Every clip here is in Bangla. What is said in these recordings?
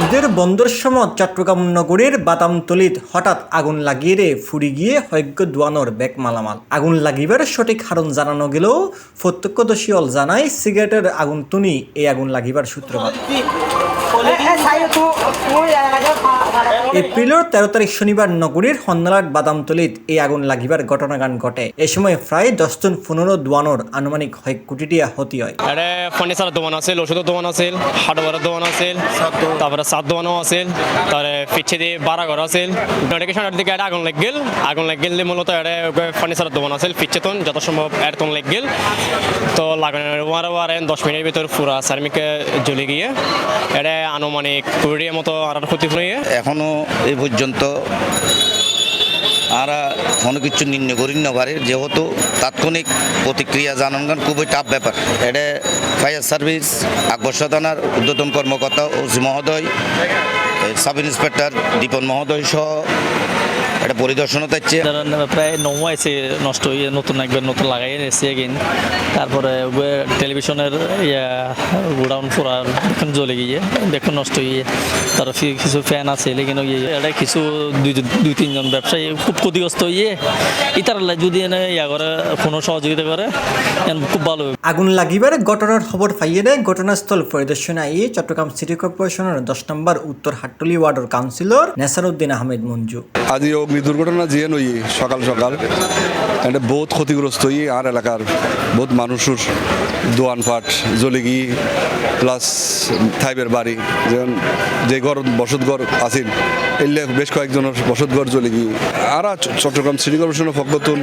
ঈদের বন্দর সময় চট্টগ্রাম নগরীর বাদামতলীত হঠাৎ আগুন লাগিয়ে ফুরি গিয়ে হয়জ্ঞ দোয়ানোর ব্যাগ মালামাল। আগুন লাগিবার সঠিক কারণ জানানো গেলেও প্রত্যক্ষদর্শী জানায় সিগারেটের আগুন তুনি এই আগুন লাগিবার সূত্রপাত। এপ্রিলের 13 তারিখ শনিবার নগরীর হন্নালাট বাদামতলীত এই আগুন লাগিবার ঘটনাগান ঘটে। এ সময় প্রায় 10 জন 15 দোয়ানোর আনুমানিক 1 কোটি টাকা ক্ষতি হয়। ফার্নিচারের দোকান আছিল, ওষুধের দোকান আছিল, হার্ডওয়ারের দোকান আছিল, তারপরে চার দোকানও আছিল, তারপরে পিছিয়ে দিয়ে বাড়া ঘর আছিল। ডেডিকেশনের দিকে একটা আগুন লেগ গেল মূলত ফার্নিচারের দোকান আছিল পিছিয়ে যত সম্ভব এরতন লেগ গেল। তো লাগানোর ওয়ারে 10 মিনিটের ভিতর পুরা সার্মিকে জ্বলে গিয়ে এটা আনুমানিক কোটির মতো আর ক্ষতি হয়ে এখনো এই পর্যন্ত আর কোনো কিছু নির্ণয় করি না পারে, যেহেতু তাৎক্ষণিক প্রতিক্রিয়া জানান খুবই টাফ ব্যাপার। এটা ফায়ার সার্ভিস আকবর্ষা থানার ঊর্ধ্বতন কর্মকর্তা ওসি মহোদয়, সাব ইন্সপেক্টর দীপন মহোদয় সহ এটা পরিদর্শনও থাকছে। প্রায় আছে নষ্ট হয়ে নতুন লাগাই এসেছে এগিন। তারপরে টেলিভিশনের গোডাউন পুরা দেখুন জ্বলে গিয়ে দেখুন নষ্ট হয়ে, তার কিছু ফ্যান আছে লেকিন এটা কিছু 2-3 জন ব্যবসায়ী খুব ক্ষতিগ্রস্ত হয়ে ইতার যদি ইয়া করে কোনো সহযোগিতা করে খুব ভালো। আগুন লাগিবার ঘটনার খবর পাইয়ে দেয় ঘটনাস্থল পরিদর্শনে আইয়ে চট্টগ্রাম সিটি কর্পোরেশনের 10 নম্বর উত্তর হাট্টলি ওয়ার্ডের কাউন্সিলর নেসারউদ্দিন আহমেদ মঞ্জু। আজি অগ্নি দুর্ঘটনা যিয়ে নই সকাল এটা বহুত ক্ষতিগ্রস্ত হই আর এলাকার বহুত মানুষের দোয়ানপাট জ্বলে গিয়ে প্লাস থাইবের বাড়ি যেমন যে ঘর বসতঘর আছিল এলে বেশ কয়েকজনের বসতঘর জ্বলে গিয়ে আর চট্টগ্রাম সিটি কর্পোরেশনের পক্ষতুন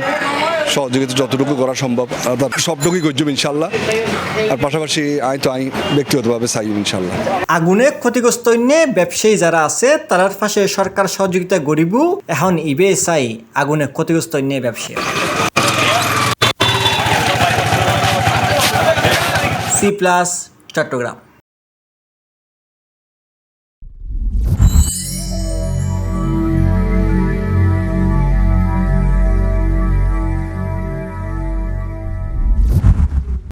সহযোগিতা যতটুকু করা সম্ভব তার সবটুকুই করছি ইনশাল্লাহ। আর পাশাপাশি আমি ব্যক্তিগতভাবে চাই ইনশাল্লাহ। আগুনে ক্ষতিগ্রস্ত ব্যবসায়ী যারা আছে তার পাশে সরকার সহযোগিতা গরিব এখন ইবে চাই আগুনে ক্ষতিগ্রস্ত ব্যবসায়ী। C+ চট্টগ্রাম।